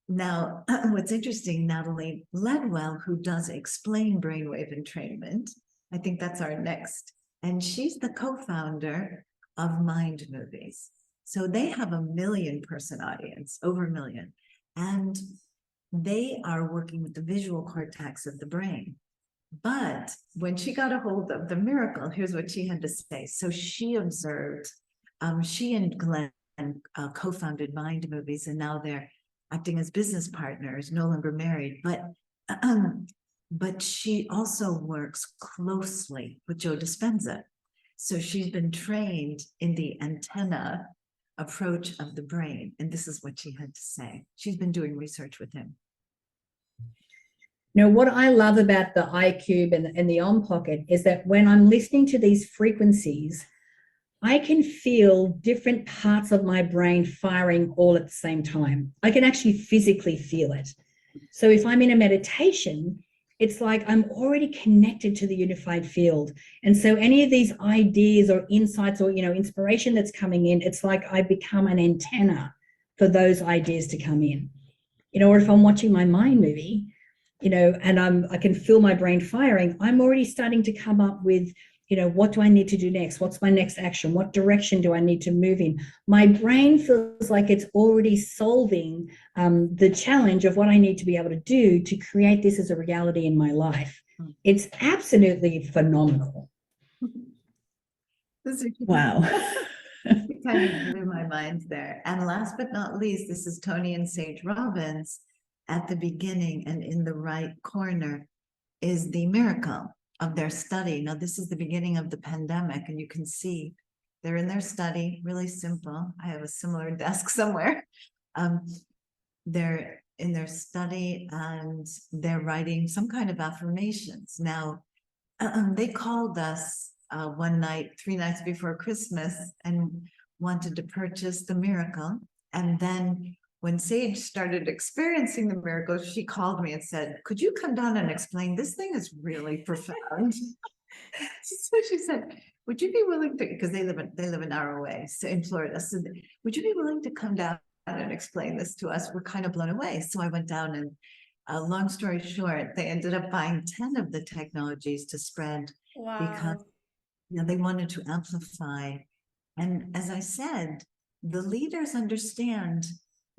Speaker 1: now what's interesting, Natalie Ledwell, who does explain brainwave entrainment, I think that's our next, and she's the co-founder of Mind Movies. So they have a 1 million person audience, over 1 million. And they are working with the visual cortex of the brain. But when she got a hold of the miracle, here's what she had to say. So she observed, she and Glenn co-founded Mind Movies, and now they're acting as business partners, no longer married. But she also works closely with Joe Dispenza. So she's been trained in the antenna approach of the brain. And this is what she had to say. She's been doing research with him.
Speaker 5: Now, what I love about the iCube and the On Pocket is that when I'm listening to these frequencies, I can feel different parts of my brain firing all at the same time. I can actually physically feel it. So if I'm in a meditation, it's like I'm already connected to the unified field. And so any of these ideas or insights or, inspiration that's coming in, it's like I become an antenna for those ideas to come in. Or if I'm watching my mind movie, and I can feel my brain firing, I'm already starting to come up with, what do I need to do next? What's my next action? What direction do I need to move in? My brain feels like it's already solving the challenge of what I need to be able to do to create this as a reality in my life. It's absolutely phenomenal.
Speaker 1: Wow. It kind of blew my mind there. And last but not least, this is Tony and Sage Robbins. At the beginning and in the right corner is the miracle of their study. Now, this is the beginning of the pandemic, and you can see they're in their study, really simple. I have a similar desk somewhere. They're in their study and they're writing some kind of affirmations. Now, they called us one night, 3 nights before Christmas, and wanted to purchase the miracle. And then when Sage started experiencing the miracle, she called me and said, could you come down and explain? This thing is really profound. So she said, would you be willing to, because they live an hour away, so in Florida. So would you be willing to come down and explain this to us? We're kind of blown away. So I went down and long story short, they ended up buying 10 of the technologies to spread.
Speaker 2: Wow.
Speaker 1: Because they wanted to amplify. And as I said, the leaders understand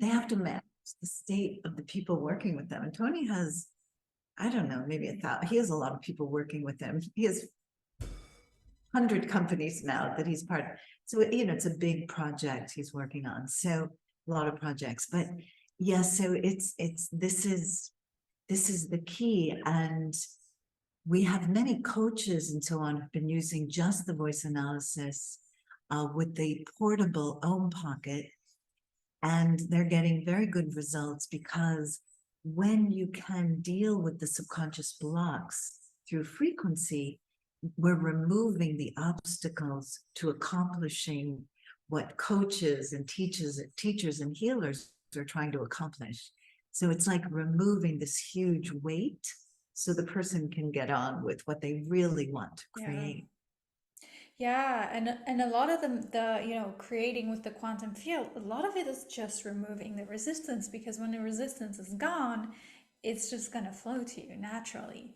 Speaker 1: they have to manage the state of the people working with them. And Tony has, I don't know, maybe 1,000. He has a lot of people working with him. He has 100 companies now that he's part of. So, it's a big project he's working on. So a lot of projects, but yes, so this is the key. And we have many coaches and so on have been using just the voice analysis with the portable Om Pocket. And they're getting very good results because when you can deal with the subconscious blocks through frequency, we're removing the obstacles to accomplishing what coaches and teachers and healers are trying to accomplish. So it's like removing this huge weight so the person can get on with what they really want to
Speaker 2: Yeah.
Speaker 1: create.
Speaker 2: Yeah, and a lot of the creating with the quantum field, a lot of it is just removing the resistance, because when the resistance is gone, it's just gonna flow to you naturally.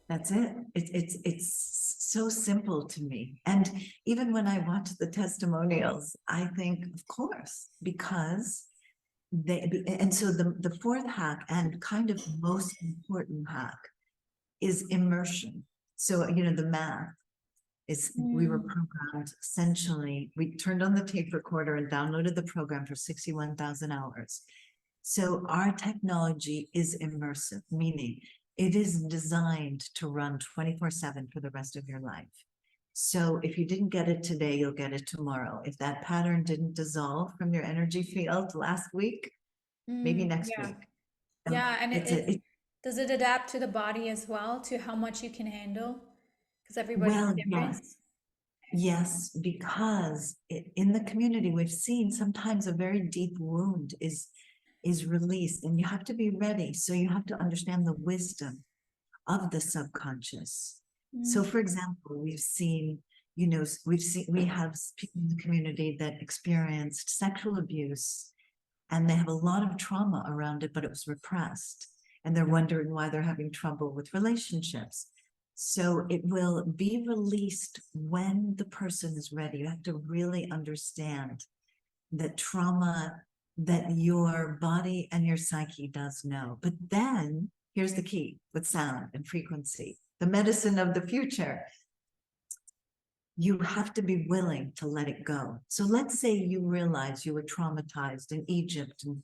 Speaker 1: That's it. It's so simple to me. And even when I watch the testimonials, I think, of course, because and so the fourth hack, and kind of most important hack, is immersion. So, the math is, we were programmed, essentially, we turned on the tape recorder and downloaded the program for 61,000 hours. So our technology is immersive, meaning it is designed to run 24/7 for the rest of your life. So if you didn't get it today, you'll get it tomorrow. If that pattern didn't dissolve from your energy field last week, maybe next
Speaker 2: Yeah.
Speaker 1: week.
Speaker 2: Yeah, and
Speaker 1: It's
Speaker 2: does it adapt to the body as well, to how much you can handle? Because everybody's
Speaker 1: well,
Speaker 2: different.
Speaker 1: yes, because in the community, we've seen sometimes a very deep wound is released, and you have to be ready. So you have to understand the wisdom of the subconscious. So, for example, we have people in the community that experienced sexual abuse, and they have a lot of trauma around it, but it was repressed, and they're wondering why they're having trouble with relationships. So it will be released when the person is ready. You have to really understand that trauma, that your body and your psyche does know. But then here's the key with sound and frequency, the medicine of the future. You have to be willing to let it go. So let's say you realize you were traumatized in Egypt, and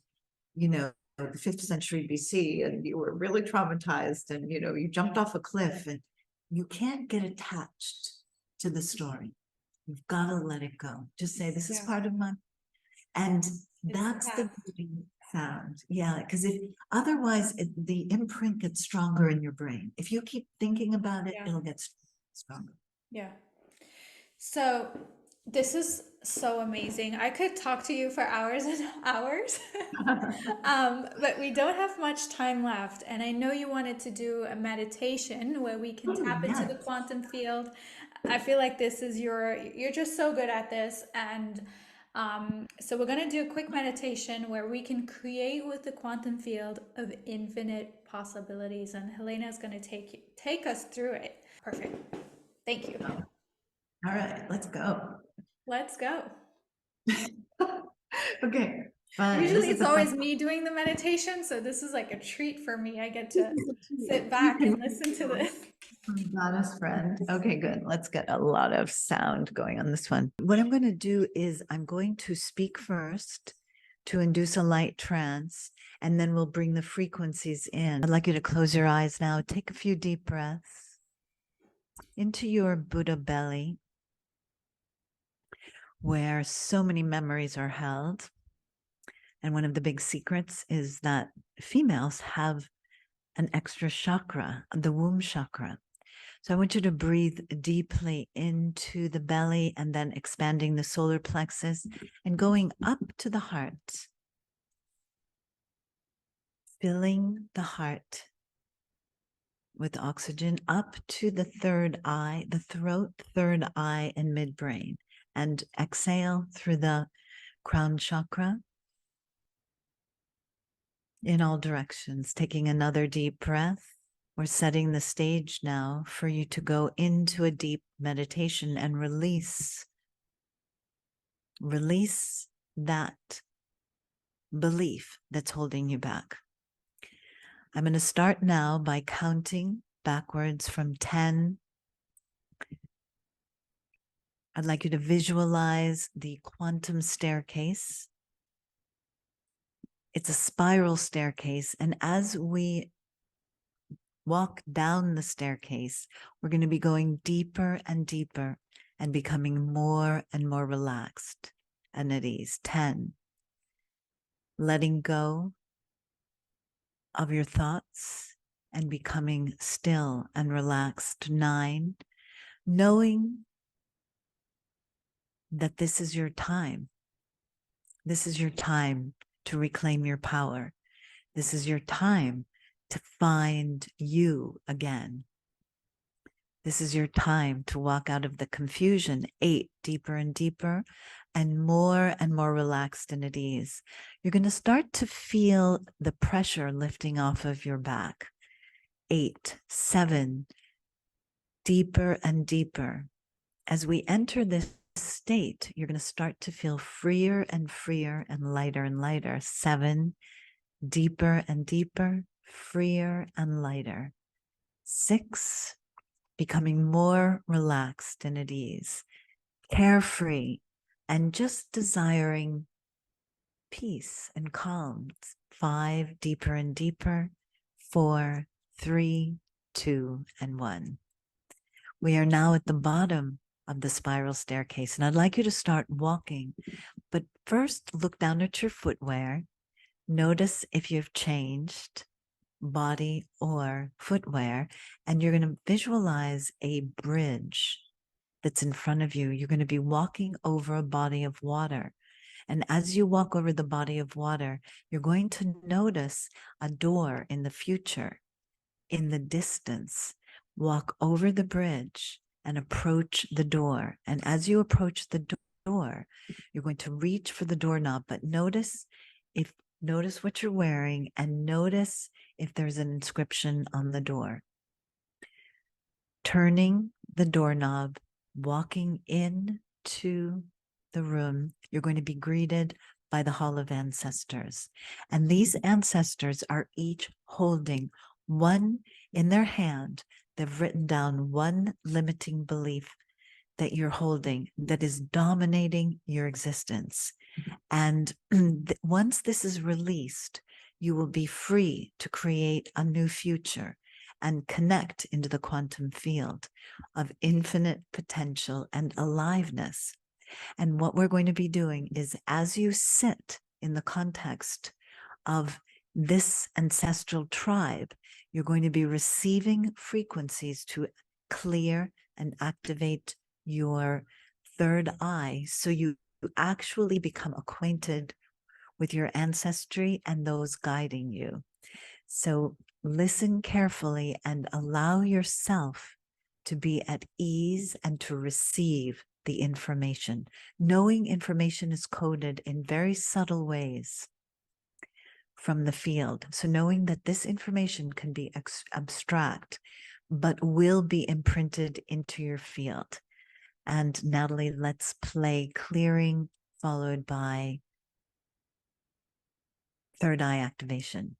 Speaker 1: the 5th century BC, and you were really traumatized, and you jumped off a cliff, and you can't get attached to the story. You've got to let it go. Just say, this is part of my, and that's the sound. Yeah, because otherwise the imprint gets stronger in your brain. If you keep thinking about it, it'll get stronger.
Speaker 2: Yeah. So this is so amazing. I could talk to you for hours and hours, but we don't have much time left. And I know you wanted to do a meditation where we can tap into the quantum field. I feel like you're just so good at this. And so we're going to do a quick meditation where we can create with the quantum field of infinite possibilities. And Helena is going to take us through it. Perfect. Thank you.
Speaker 1: All right, let's go.
Speaker 2: Let's go.
Speaker 1: Okay. Fine.
Speaker 2: Usually it's always me doing the meditation, so this is like a treat for me. I get to sit back and listen to this.
Speaker 1: Goddess friend. Okay, good. Let's get a lot of sound going on this one. What I'm going to do is I'm going to speak first to induce a light trance, and then we'll bring the frequencies in. I'd like you to close your eyes now. Take a few deep breaths into your Buddha belly, where so many memories are held. And one of the big secrets is that females have an extra chakra, the womb chakra. So I want you to breathe deeply into the belly, and then expanding the solar plexus and going up to the heart, filling the heart with oxygen up to the third eye, the throat, third eye, and midbrain. And exhale through the crown chakra in all directions. Taking another deep breath. We're setting the stage now for you to go into a deep meditation and release that belief that's holding you back. I'm going to start now by counting backwards from 10. I'd like you to visualize the quantum staircase. It's a spiral staircase, and as we walk down the staircase, we're going to be going deeper and deeper and becoming more and more relaxed and at ease. 10, letting go of your thoughts and becoming still and relaxed. 9, knowing that this is your time. This is your time to reclaim your power. This is your time to find you again. This is your time to walk out of the confusion. 8, deeper and deeper, and more relaxed and at ease. You're going to start to feel the pressure lifting off of your back. 8, 7, deeper and deeper. As we enter this state, you're going to start to feel freer and lighter and lighter. 7, deeper and deeper, freer and lighter. 6, becoming more relaxed and at ease, carefree, and just desiring peace and calm. 5, deeper and deeper. 4, 3, 2, and 1. We are now at the bottom of the spiral staircase, and I'd like you to start walking, but first look down at your footwear. Notice if you've changed body or footwear, and you're going to visualize a bridge that's in front of you. You're going to be walking over a body of water. And as you walk over the body of water, you're going to notice a door in the future, in the distance. Walk over the bridge and approach the door. And as you approach the door, you're going to reach for the doorknob, but notice what you're wearing, and notice if there's an inscription on the door. Turning the doorknob, walking into the room, you're going to be greeted by the Hall of Ancestors. And these ancestors are each holding one in their hand. They've written down one limiting belief that you're holding that is dominating your existence. And once this is released, you will be free to create a new future and connect into the quantum field of infinite potential and aliveness. And what we're going to be doing is, as you sit in the context of this ancestral tribe, you're going to be receiving frequencies to clear and activate your third eye, so you actually become acquainted with your ancestry and those guiding you. So listen carefully and allow yourself to be at ease and to receive the information. Knowing information is coded in very subtle ways from the field. So knowing that this information can be abstract, but will be imprinted into your field. And Natalie, let's play clearing, followed by third eye activation.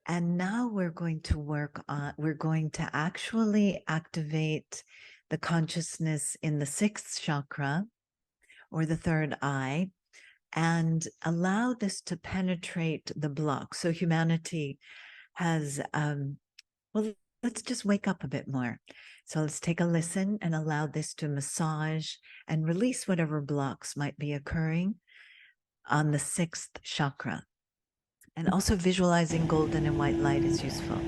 Speaker 1: And now we're going to work on, we're going to actually activate the consciousness in the sixth chakra or the third eye and allow this to penetrate the block. So humanity has, well, let's just wake up a bit more. So let's take a listen and allow this to massage and release whatever blocks might be occurring on the sixth chakra. And also visualizing golden and white light is useful.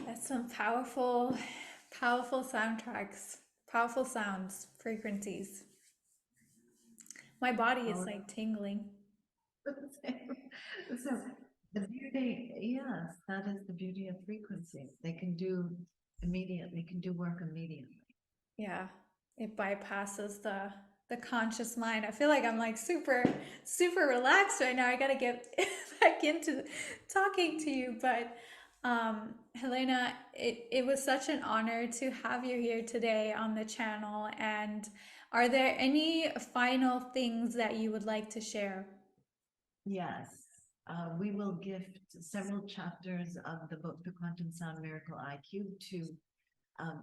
Speaker 2: That's some powerful, powerful soundtracks, powerful sounds, frequencies. My body is like tingling.
Speaker 1: So the beauty, yes, that is the beauty of frequencies. They can do immediately, can do work immediately.
Speaker 2: Yeah, it bypasses the the conscious mind. I feel like I'm like super, super relaxed right now. I got to get back into talking to you. But Helena, it was such an honor to have you here today on the channel. And are there any final things that you would like to share?
Speaker 1: Yes. We will gift several chapters of the book, The Quantum Sound Miracle IQ, to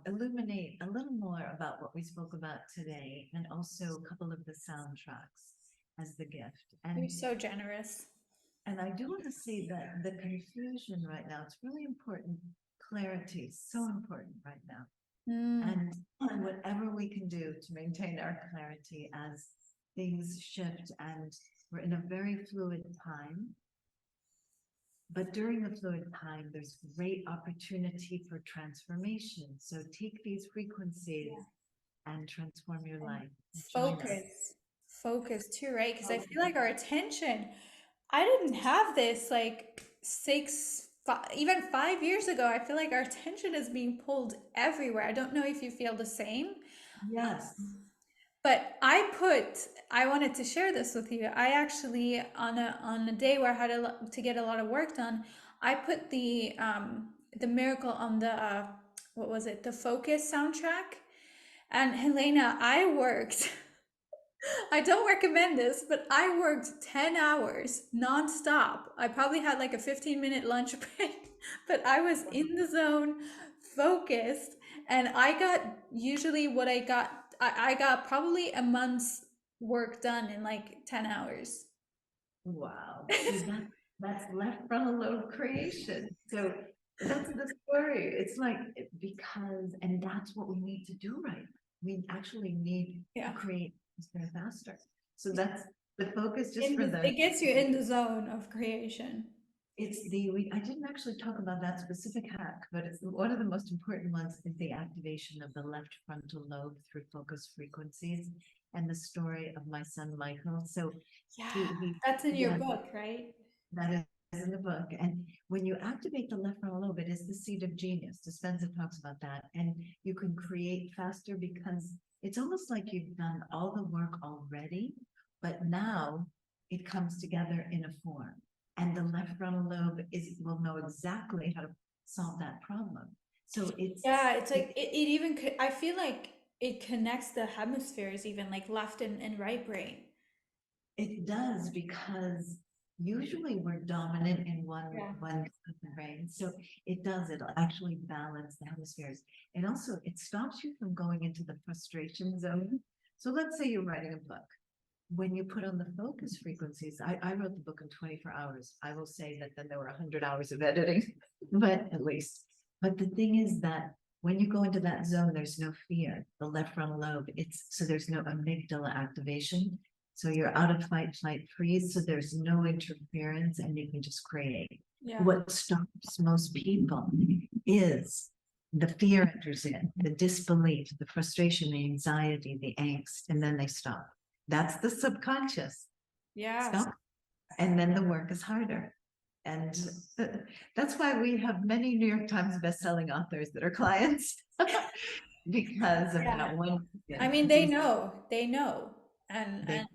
Speaker 1: illuminate a little more about what we spoke about today, and also a couple of the soundtracks as the gift.
Speaker 2: You're
Speaker 1: And
Speaker 2: so generous.
Speaker 1: and I do want to say that the confusion right now, it's really important. Clarity is so important right now. And whatever we can do to maintain our clarity as things shift, and we're in a very fluid time. But during the fluid time, there's great opportunity for transformation. So take these frequencies and transform your life. Join us.
Speaker 2: Focus too, right? Because I feel like our attention, I didn't have this like even 5 years ago. I feel like our attention is being pulled everywhere. I don't know if you feel the same.
Speaker 1: Yes.
Speaker 2: But I wanted to share this with you. I actually, on a day where I had to get a lot of work done, I put the miracle on the what was it? The Focus soundtrack. And Helena, I worked. I don't recommend this, but I worked 10 hours nonstop. I probably had like a 15-minute lunch break, but I was in the zone, focused, and I got usually what I got probably a month's work done in like 10 hours.
Speaker 1: Wow. See, that's left frontal lobe creation. So that's the story. It's like, because, and that's what we need to do right now. We actually need to create faster. So that's the focus just for the.
Speaker 2: It gets you in the zone of creation.
Speaker 1: It's I didn't actually talk about that specific hack, but it's one of the most important ones is the activation of the left frontal lobe through focus frequencies, and the story of my son Michael. So
Speaker 2: that's in your book, right?
Speaker 1: That is in the book. And when you activate the left frontal lobe, it is the seat of genius. Dispenza talks about that. And you can create faster because it's almost like you've done all the work already, but now it comes together in a form. And the left frontal lobe will know exactly how to solve that problem. So it's
Speaker 2: like it even I feel like it connects the hemispheres, even like left and right brain.
Speaker 1: It does, because usually we're dominant in one brain. So it'll actually balance the hemispheres. And also it stops you from going into the frustration zone. So let's say you're writing a book. When you put on the focus frequencies, I wrote the book in 24 hours. I will say that then there were 100 hours of editing, but at least. But the thing is that when you go into that zone, there's no fear. The left frontal lobe, so there's no amygdala activation. So you're out of fight, flight, freeze. So there's no interference, and you can just create. What stops most people is the fear enters in, the disbelief, the frustration, the anxiety, the angst, and then they stop. That's the subconscious. Stop. And then the work is harder. And that's why we have many New York Times bestselling authors that are clients because of that one.
Speaker 2: I mean, they know, and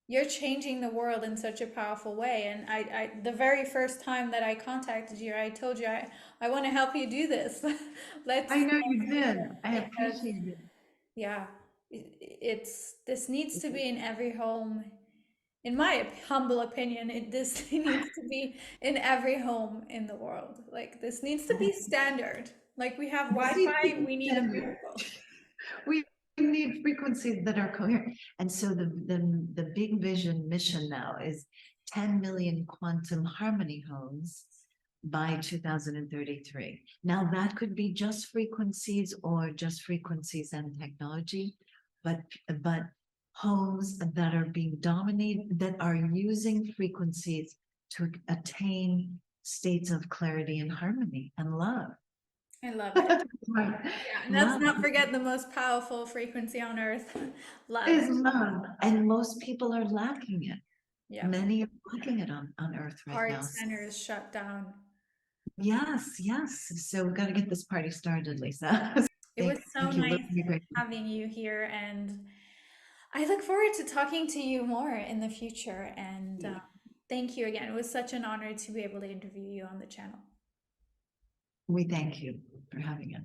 Speaker 2: you're changing the world in such a powerful way. And I the very first time that I contacted you, I told you I want to help you do this.
Speaker 1: I know you did. I appreciate it.
Speaker 2: Yeah, this needs to be in every home. In my humble opinion, this needs to be in every home in the world. Like, this needs to be standard. Like, we have Wi-Fi, we need a miracle.
Speaker 1: We need frequencies that are coherent. And so the big vision mission now is 10 million quantum harmony homes by 2033. Now that could be just frequencies or just frequencies and technology, but homes that are being dominated, that are using frequencies to attain states of clarity and harmony and love.
Speaker 2: I love it. And let's not forget the most powerful frequency on earth, love.
Speaker 1: Is love. And most people are lacking it.
Speaker 2: Yeah.
Speaker 1: Many are lacking it on earth right now.
Speaker 2: Heart centers shut down.
Speaker 1: Yes. So we've got to get this party started, Lisa.
Speaker 2: It was so nice having you here, and I look forward to talking to you more in the future. And thank you again. It was such an honor to be able to interview you on the channel.
Speaker 1: We thank you for having us.